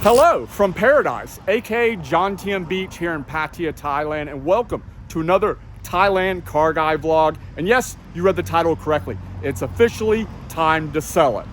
Hello from Paradise, aka John Tiem Beach here in Pattaya, Thailand, and welcome to another Thailand Car Guy vlog. And yes, you read the title correctly. It's officially time to sell it.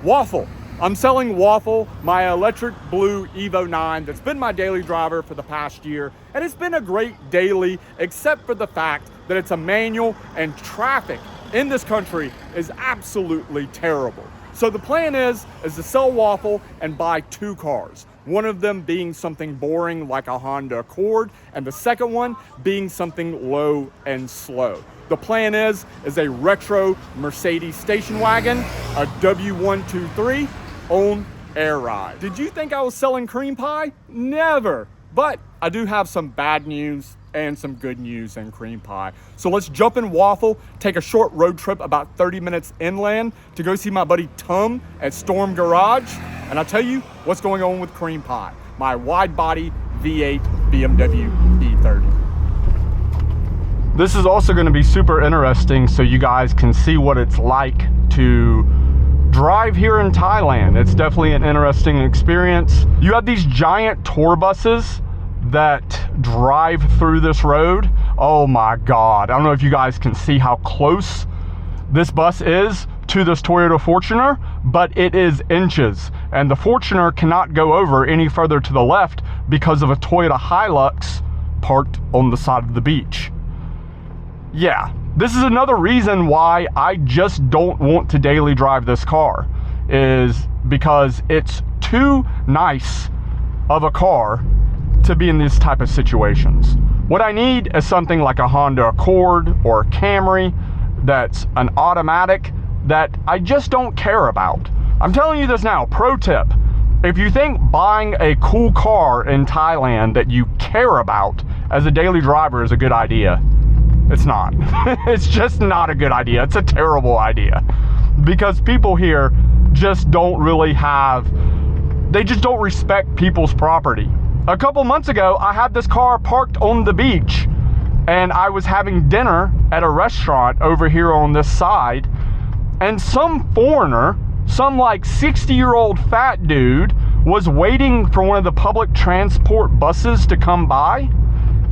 Waffle. I'm selling Waffle, my electric blue Evo 9 that's been my daily driver for the past year, and it's been a great daily, except for the fact that it's a manual and traffic in this country is absolutely terrible. So the plan is to sell Waffle and buy two cars. One of them being something boring like a Honda Accord, and the second one being something low and slow. The plan is a retro Mercedes station wagon, a W123 on air ride. Did you think I was selling cream pie? Never. But I do have some bad news and some good news in cream pie. So let's jump in Waffle, take a short road trip about 30 minutes inland to go see my buddy Tom at Storm Garage. And I'll tell you what's going on with cream pie, my wide body V8 BMW E30. This is also going to be super interesting so you guys can see what it's like to drive here in Thailand. It's definitely an interesting experience. You have these giant tour buses that drive through this road. Oh my God. I don't know if you guys can see how close this bus is to this Toyota Fortuner, but it is inches. And the Fortuner cannot go over any further to the left because of a Toyota Hilux parked on the side of the beach. Yeah, this is another reason why I just don't want to daily drive this car, is because it's too nice of a car to be in these type of situations. What I need is something like a Honda Accord or a Camry that's an automatic that I just don't care about. I'm telling you this now, pro tip. If you think buying a cool car in Thailand that you care about as a daily driver is a good idea, it's not. It's just not a good idea. It's a terrible idea. Because people here just don't really they just don't respect people's property. A couple months ago, I had this car parked on the beach and I was having dinner at a restaurant over here on this side, and some foreigner, some like 60-year-old fat dude, was waiting for one of the public transport buses to come by,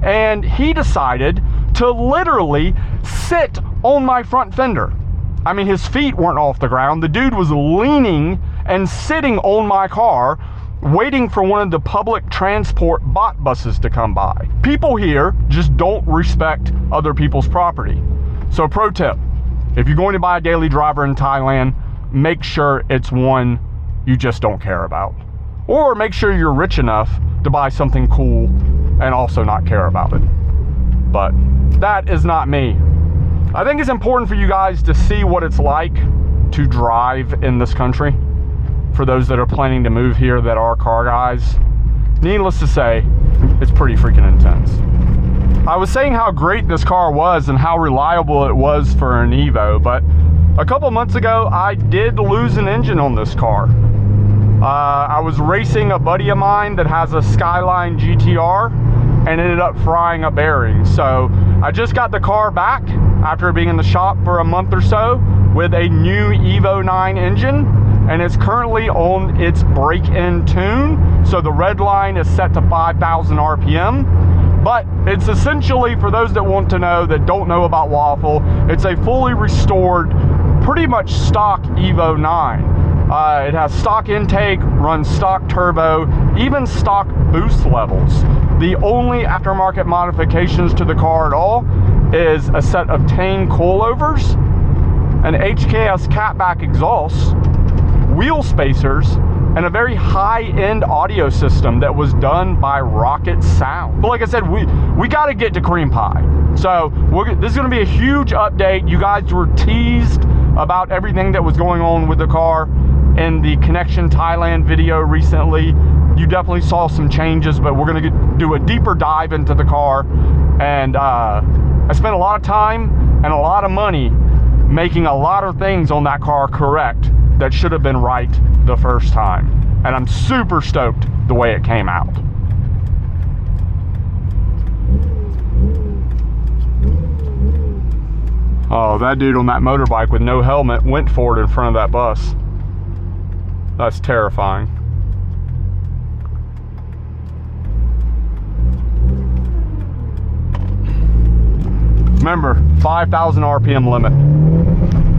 and he decided to literally sit on my front fender. I mean, his feet weren't off the ground. The dude was leaning and sitting on my car, waiting for one of the public transport bot buses to come by. People here just don't respect other people's property. So pro tip, if you're going to buy a daily driver in Thailand, make sure it's one you just don't care about. Or make sure you're rich enough to buy something cool and also not care about it. But that is not me. I think it's important for you guys to see what it's like to drive in this country. For those that are planning to move here that are car guys, needless to say, it's pretty freaking intense. I was saying how great this car was and how reliable it was for an Evo, but a couple months ago, I did lose an engine on this car. I was racing a buddy of mine that has a Skyline GTR and ended up frying a bearing. So I just got the car back after being in the shop for a month or so with a new Evo 9 engine, and it's currently on its break-in tune. So the red line is set to 5,000 RPM, but it's essentially, for those that want to know, that don't know about Waffle, it's a fully restored, pretty much stock Evo 9. It has stock intake, runs stock turbo, even stock boost levels. The only aftermarket modifications to the car at all is a set of Tane coilovers, an HKS catback exhaust, wheel spacers, and a very high-end audio system that was done by Rocket Sound. But like I said, we got to get to cream pie. So this is going to be a huge update. You guys were teased about everything that was going on with the car in the Connection Thailand video recently. You definitely saw some changes, but we're going to do a deeper dive into the car. And I spent a lot of time and a lot of money making a lot of things on that car correct that should have been right the first time. And I'm super stoked the way it came out. Oh, that dude on that motorbike with no helmet went for it in front of that bus. That's terrifying. Remember, 5,000 RPM limit.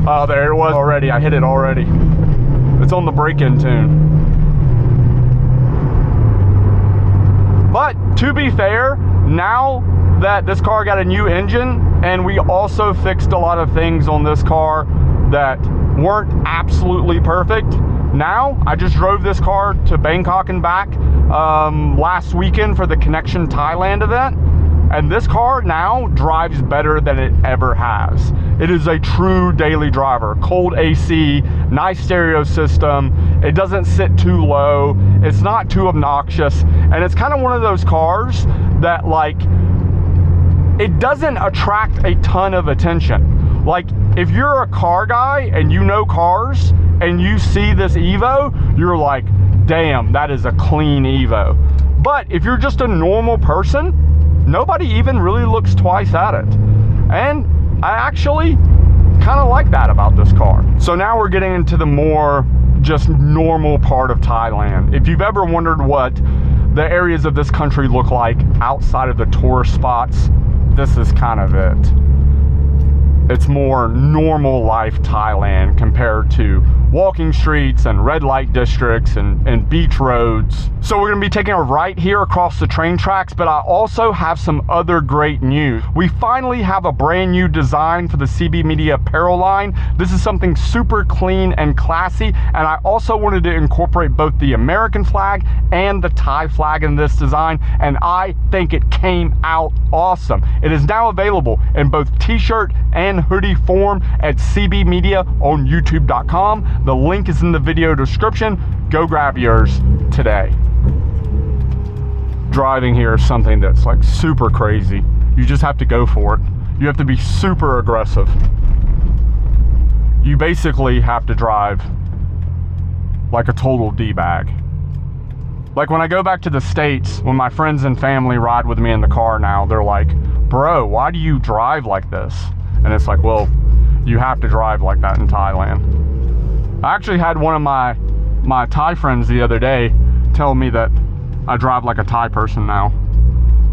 Oh, there it was already. I hit it already. It's on the break-in tune. But to be fair, now that this car got a new engine, and we also fixed a lot of things on this car that weren't absolutely perfect. Now, I just drove this car to Bangkok and back last weekend for the Connection Thailand event. And this car now drives better than it ever has. It is a true daily driver. Cold AC, nice stereo system. It doesn't sit too low. It's not too obnoxious. And it's kind of one of those cars that, like, it doesn't attract a ton of attention. Like, if you're a car guy and you know cars and you see this Evo, you're like, damn, that is a clean Evo. But if you're just a normal person, nobody even really looks twice at it. And I actually kind of like that about this car. So now we're getting into the more just normal part of Thailand. If you've ever wondered what the areas of this country look like outside of the tourist spots, this is kind of it. It's more normal life Thailand compared to walking streets and red light districts and beach roads. So we're gonna be taking a right here across the train tracks, but I also have some other great news. We finally have a brand new design for the CB Media apparel line. This is something super clean and classy, and I also wanted to incorporate both the American flag and the Thai flag in this design, and I think it came out awesome. It is now available in both t-shirt and hoodie form at CB Media on YouTube.com. The link is in the video description. Go grab yours today. Driving here is something that's like super crazy. You just have to go for it. You have to be super aggressive. You basically have to drive like a total D-bag. Like when I go back to the States, when my friends and family ride with me in the car now, they're like, bro, why do you drive like this? And it's like, well, you have to drive like that in Thailand. I actually had one of my Thai friends the other day tell me that I drive like a Thai person now.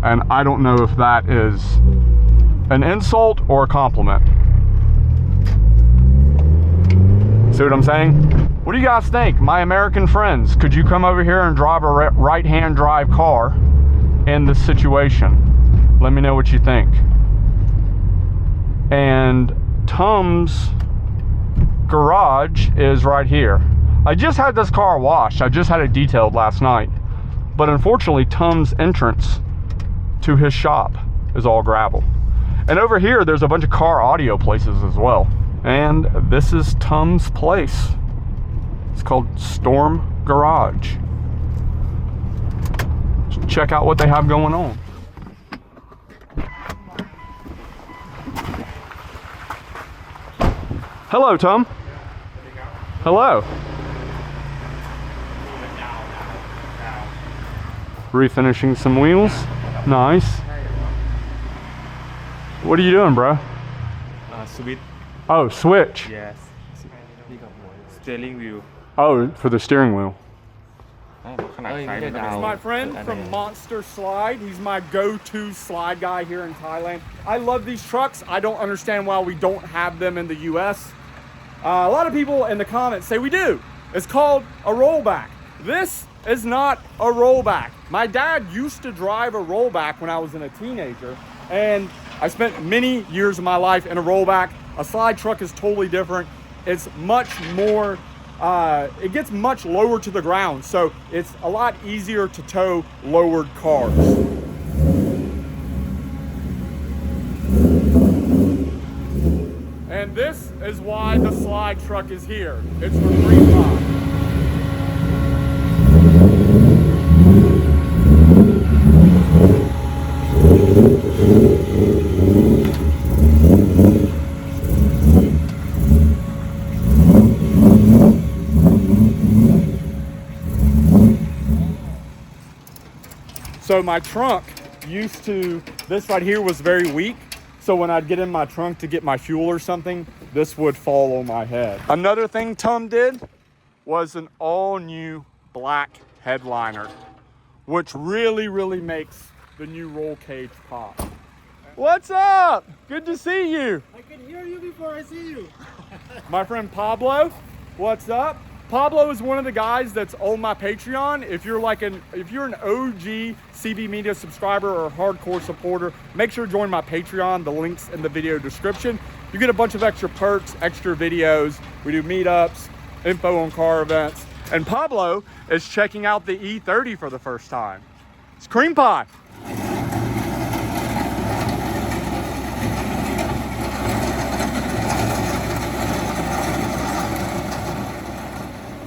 And I don't know if that is an insult or a compliment. See what I'm saying? What do you guys think? My American friends, could you come over here and drive a right-hand drive car in this situation? Let me know what you think. And Tom's garage is right here. I just had this car washed. I just had it detailed last night. But unfortunately, Tom's entrance to his shop is all gravel. And over here, there's a bunch of car audio places as well. And this is Tom's place. It's called Storm Garage. Let's check out what they have going on. Hello, Tom. Hello. Refinishing some wheels. Nice. What are you doing, bro? Switch. Oh, switch. Yes. Steering wheel. Oh, for the steering wheel. It's My friend from Monster Slide. He's my go-to slide guy here in Thailand. I love these trucks. I don't understand why we don't have them in the US. A lot of people in the comments say we do. It's called a rollback. This is not a rollback. My dad used to drive a rollback when I was a teenager, and I spent many years of my life in a rollback. A slide truck is totally different. It's much more, it gets much lower to the ground, so it's a lot easier to tow lowered cars. And this is why the slide truck is here. It's for free fun. So my trunk used to, this right here was very weak. So when I'd get in my trunk to get my fuel or something, this would fall on my head. Another thing Tom did was an all new black headliner, which really makes the new roll cage pop. What's up? Good to see you. I can hear you before I see you. My friend Pablo, what's up? Pablo is one of the guys that's on my Patreon. If you're an OG CB Media subscriber or hardcore supporter, make sure to join my Patreon. The link's in the video description. You get a bunch of extra perks, extra videos. We do meetups, info on car events. And Pablo is checking out the E30 for the first time. It's cream pie.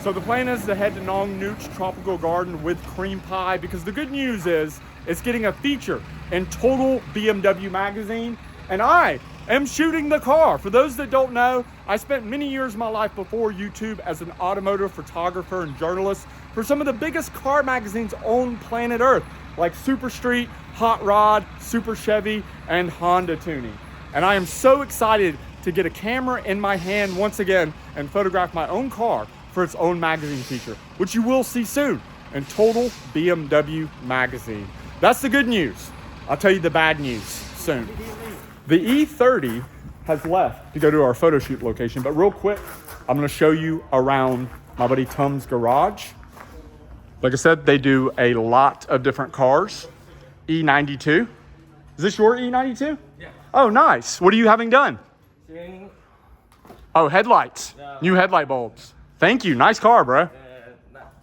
So the plan is to head to Nong Nooch Tropical Garden with cream pie because the good news is it's getting a feature in Total BMW magazine, and I am shooting the car. For those that don't know, I spent many years of my life before YouTube as an automotive photographer and journalist for some of the biggest car magazines on planet Earth, like Super Street, Hot Rod, Super Chevy, and Honda Tuning. And I am so excited to get a camera in my hand once again and photograph my own car for its own magazine feature, which you will see soon in Total BMW magazine. That's the good news. I'll tell you the bad news soon. The E30 has left to go to our photo shoot location, but real quick, I'm gonna show you around my buddy Tom's garage. Like I said, they do a lot of different cars. E92. Is this your E92? Yeah. Oh, nice. What are you having done? Changing, Oh, headlights. Yeah. New headlight bulbs. Thank you. Nice car, bro.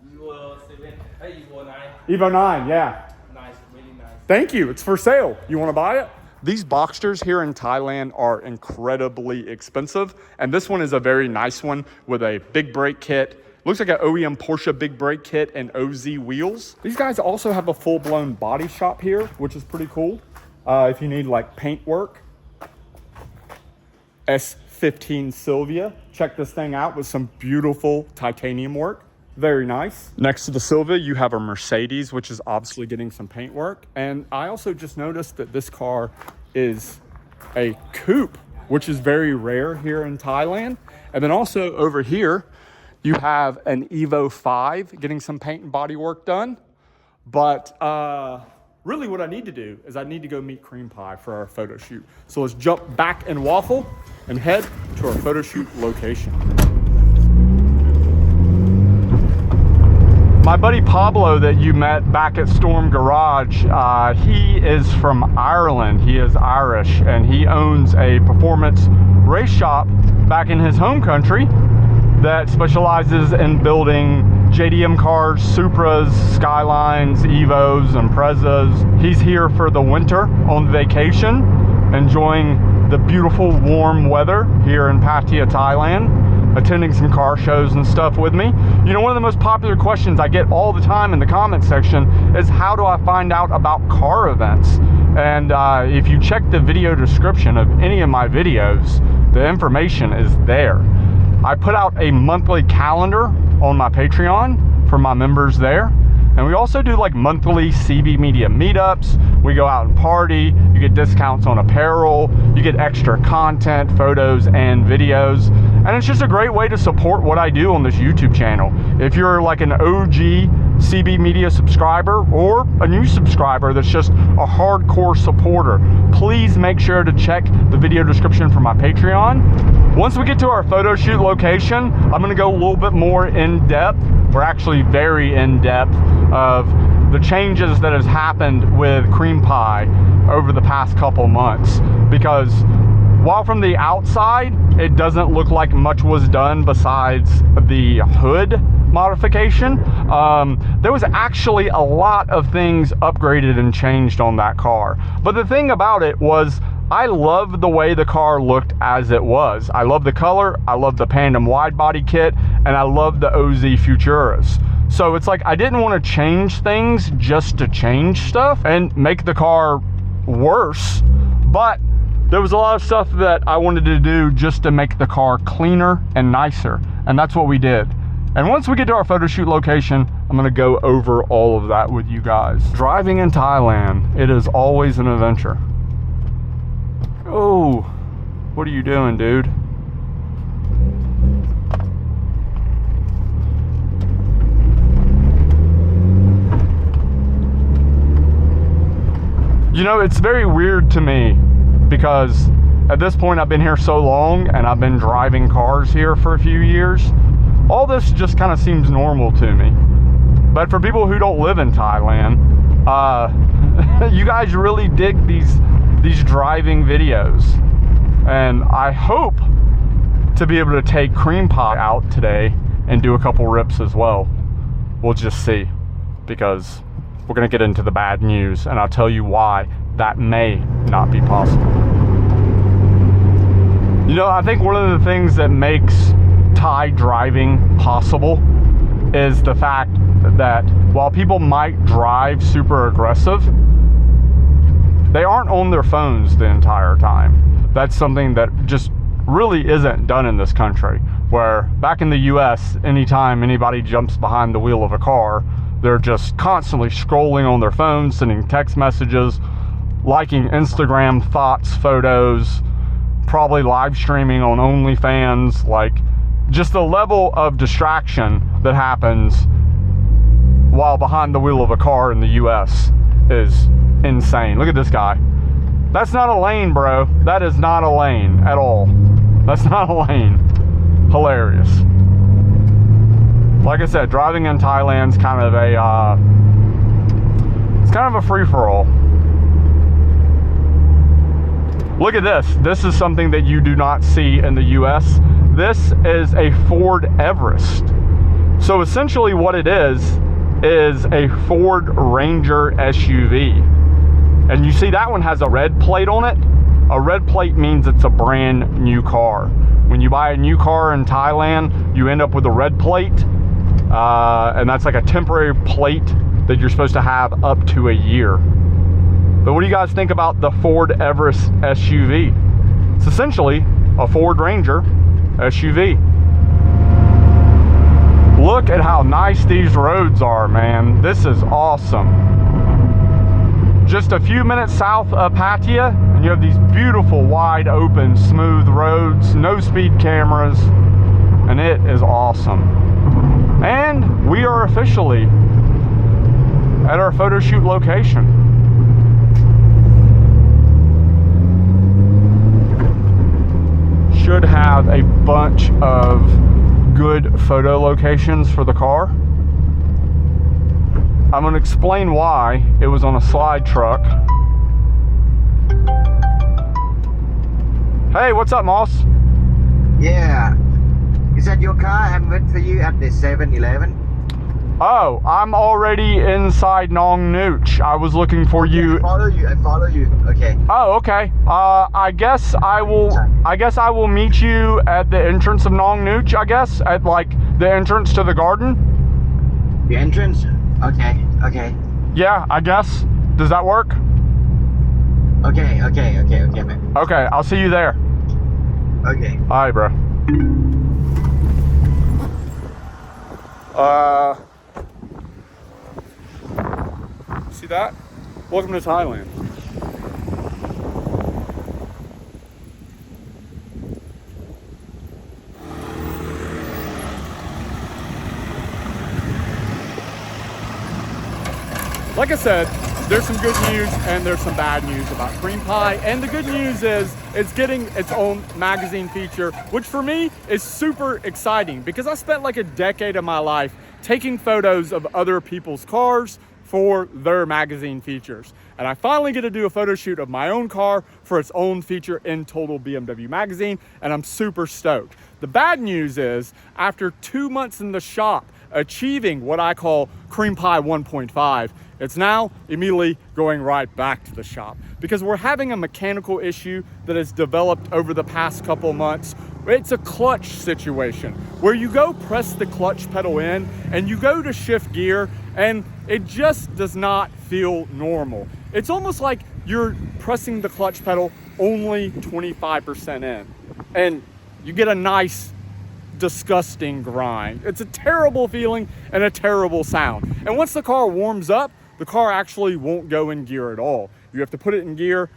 Evo 7, Evo 9. Evo 9, yeah. Nice, really nice. Thank you. It's for sale. You want to buy it? These Boxsters here in Thailand are incredibly expensive, and this one is a very nice one with a big brake kit. Looks like an OEM Porsche big brake kit and OZ wheels. These guys also have a full-blown body shop here, which is pretty cool. If you need like paint work. S15 Sylvia. Check this thing out with some beautiful titanium work. Very nice. Next to the Sylvia, you have a Mercedes, which is obviously getting some paint work. And I also just noticed that this car is a coupe, which is very rare here in Thailand. And then also over here, you have an Evo 5 getting some paint and body work done. But really what I need to do is I need to go meet Cream Pie for our photo shoot. So let's jump back in Waffle and head to our photo shoot location. My buddy Pablo that you met back at Storm Garage, he is from Ireland. He is Irish, and he owns a performance race shop back in his home country that specializes in building JDM cars, Supras, Skylines, Evos, and Imprezas. He's here for the winter on vacation, enjoying the beautiful warm weather here in Pattaya, Thailand, attending some car shows and stuff with me. You know, one of the most popular questions I get all the time in the comment section is how do I find out about car events? And if you check the video description of any of my videos, the information is there. I put out a monthly calendar on my Patreon for my members there. And we also do like monthly CB Media meetups. We go out and party. You get discounts on apparel. You get extra content, photos, and videos. And it's just a great way to support what I do on this YouTube channel. If you're like an OG CB Media subscriber or a new subscriber that's just a hardcore supporter, please make sure to check the video description for my Patreon. Once we get to our photo shoot location, I'm gonna go a little bit more in depth. We're actually very in depth of the changes that has happened with Cream Pie over the past couple months, because while from the outside it doesn't look like much was done besides the hood modification, there was actually a lot of things upgraded and changed on that car. But the thing about it was I loved the way the car looked as it was. I love the color, I love the Pandem wide body kit, and I love the OZ Futuras. So it's like I didn't want to change things just to change stuff and make the car worse, but there was a lot of stuff that I wanted to do just to make the car cleaner and nicer, and that's what we did. And once we get to our photo shoot location, I'm gonna go over all of that with you guys. Driving in Thailand, it is always an adventure. Oh, what are you doing, dude? You know, it's very weird to me because at this point I've been here so long and I've been driving cars here for a few years. All this just kind of seems normal to me. But for people who don't live in Thailand, you guys really dig these driving videos. And I hope to be able to take Cream Pie out today and do a couple rips as well. We'll just see, because we're gonna get into the bad news and I'll tell you why that may not be possible. You know, I think one of the things that makes Thai driving possible is the fact that while people might drive super aggressive, they aren't on their phones the entire time. That's something that just really isn't done in this country, where back in the US, anytime anybody jumps behind the wheel of a car, they're just constantly scrolling on their phones, sending text messages, liking Instagram thoughts, photos, probably live streaming on OnlyFans. Like, just the level of distraction that happens while behind the wheel of a car in the US is insane. Look at this guy. That's not a lane, bro. That is not a lane at all. That's not a lane. Hilarious. Like I said, driving in Thailand's kind of a it's kind of a free-for-all. Look at this. This is something that you do not see in the US. This is a Ford Everest. So essentially what it is a Ford Ranger SUV. And you see that one has a red plate on it. A red plate means it's a brand new car. When you buy a new car in Thailand, you end up with a red plate. And that's like a temporary plate that you're supposed to have up to a year. But what do you guys think about the Ford Everest SUV? It's essentially a Ford Ranger SUV. Look at how nice these roads are, man. This is awesome. Just a few minutes south of Pattaya, and you have these beautiful, wide open, smooth roads, no speed cameras, and it is awesome. And we are officially at our photo shoot location. Should have a bunch of good photo locations for the car. I'm going to explain why it was on a slide truck. Hey, what's up, Moss? Yeah. Is that your car? I haven't waited for you at the 7-Eleven. Oh, I'm already inside Nong Nooch. I was looking for you. I follow you. Okay. Oh, okay. I guess I will meet you at the entrance of Nong Nooch, I guess, at like the entrance to the garden. The entrance? Okay. Yeah, I guess. Does that work? Okay, man. Okay, I'll see you there. Okay. All right, bro. See that? Welcome to Thailand. Like I said, there's some good news and there's some bad news about Cream Pie. And the good news is it's getting its own magazine feature, which for me is super exciting because I spent like a decade of my life taking photos of other people's cars for their magazine features. And I finally get to do a photo shoot of my own car for its own feature in Total BMW Magazine, and I'm super stoked. The bad news is, after 2 months in the shop, achieving what I call Cream Pie 1.5, it's now immediately going right back to the shop because we're having a mechanical issue that has developed over the past couple months. It's a clutch situation where you go press the clutch pedal in and you go to shift gear and it just does not feel normal. It's almost like you're pressing the clutch pedal only 25% in and you get a nice disgusting grind. It's a terrible feeling and a terrible sound. And once the car warms up, the car actually won't go in gear at all. You have to put it in gear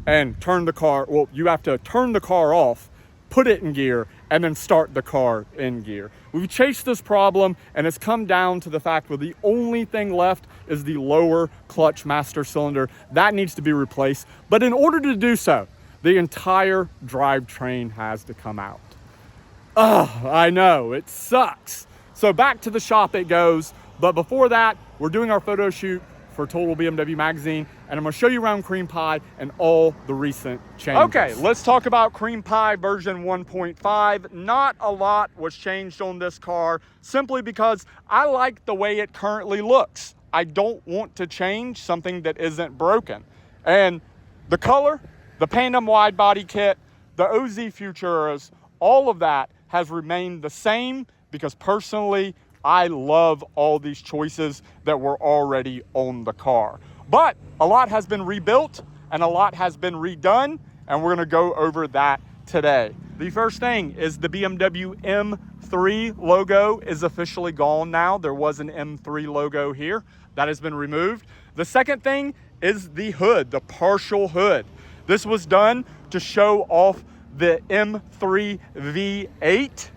and turn the car, well, you have to turn the car off, put it in gear, and then start the car in gear. We've chased this problem and it's come down to the fact where the only thing left is the lower clutch master cylinder. That needs to be replaced. But in order to do so, the entire drivetrain has to come out. Ugh, I know, it sucks. So back to the shop it goes. But before that, we're doing our photo shoot for Total BMW Magazine, and I'm gonna show you around Cream Pie and all the recent changes. Okay, let's talk about Cream Pie version 1.5. Not a lot was changed on this car, simply because I like the way it currently looks. I don't want to change something that isn't broken. And the color, the Pandem wide body kit, the OZ Futuras, all of that has remained the same because personally, I love all these choices that were already on the car. But a lot has been rebuilt and a lot has been redone, and we're gonna go over that today. The first thing is the BMW M3 logo is officially gone now. There was an M3 logo here. That has been removed. The second thing is the hood, the partial hood. This was done to show off the M3 V8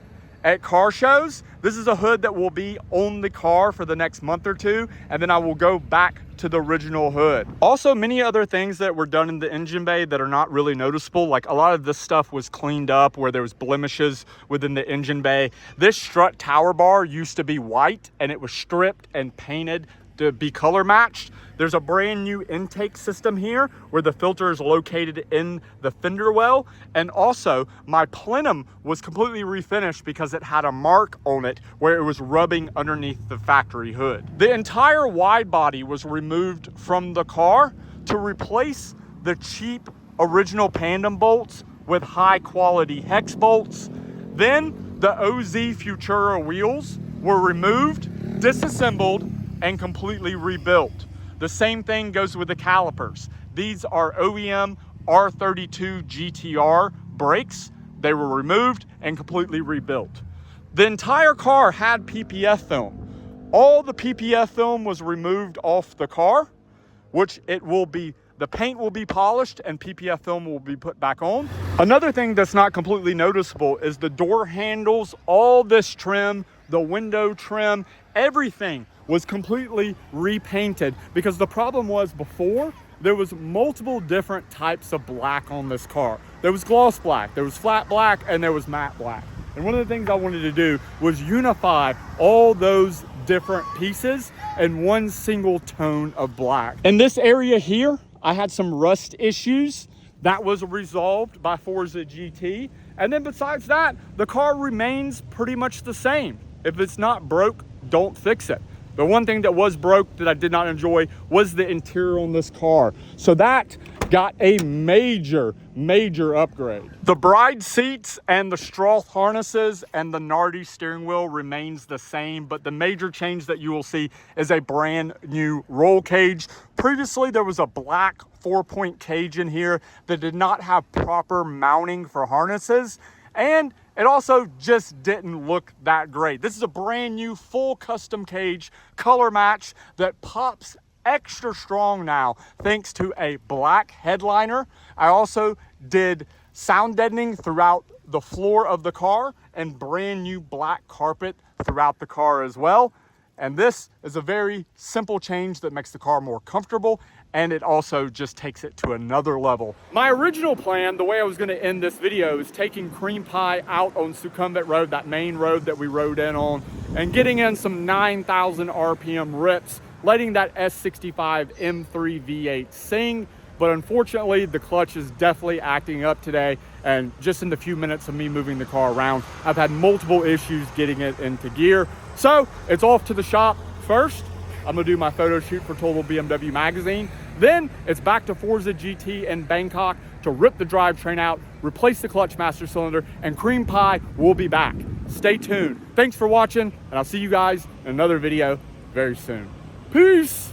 at car shows. This is a hood that will be on the car for the next month or two, and then I will go back to the original hood. Also, many other things that were done in the engine bay that are not really noticeable, like a lot of this stuff was cleaned up where there was blemishes within the engine bay. This strut tower bar used to be white and it was stripped and painted to be color matched. There's a brand new intake system here where the filter is located in the fender well. And also my plenum was completely refinished because it had a mark on it where it was rubbing underneath the factory hood. The entire wide body was removed from the car to replace the cheap original Pandem bolts with high quality hex bolts. Then the OZ Futura wheels were removed, disassembled, and completely rebuilt. The same thing goes with the calipers. These are OEM R32 GTR brakes. They were removed and completely rebuilt. The entire car had PPF film. All the PPF film was removed off the car, which it will be, the paint will be polished and PPF film will be put back on. Another thing that's not completely noticeable is the door handles, all this trim, the window trim, everything was completely repainted because the problem was before there was multiple different types of black on this car. There was gloss black, there was flat black, and there was matte black. And one of the things I wanted to do was unify all those different pieces in one single tone of black. In this area here, I had some rust issues. That was resolved by Forza GT. And then besides that, the car remains pretty much the same. If it's not broke, don't fix it. The one thing that was broke that I did not enjoy was the interior on this car. So that got a major upgrade. The bride seats and the Stroth harnesses and the Nardi steering wheel remains the same, but the major change that you will see is a brand new roll cage. Previously, there was a black 4-point cage in here that did not have proper mounting for harnesses, and it also just didn't look that great. This is a brand new full custom cage, color match, that pops extra strong now thanks to a black headliner. I also did sound deadening throughout the floor of the car and brand new black carpet throughout the car as well. And this is a very simple change that makes the car more comfortable, and it also just takes it to another level. My original plan, the way I was gonna end this video, is taking Cream Pie out on Succumbent Road, that main road that we rode in on, and getting in some 9,000 RPM rips, letting that S65 M3 V8 sing. But unfortunately, the clutch is definitely acting up today. And just in the few minutes of me moving the car around, I've had multiple issues getting it into gear. So it's off to the shop first. I'm gonna do my photo shoot for Total BMW Magazine. Then it's back to Forza GT in Bangkok to rip the drivetrain out, replace the clutch master cylinder, and Cream Pie will be back. Stay tuned. Thanks for watching, and I'll see you guys in another video very soon. Peace.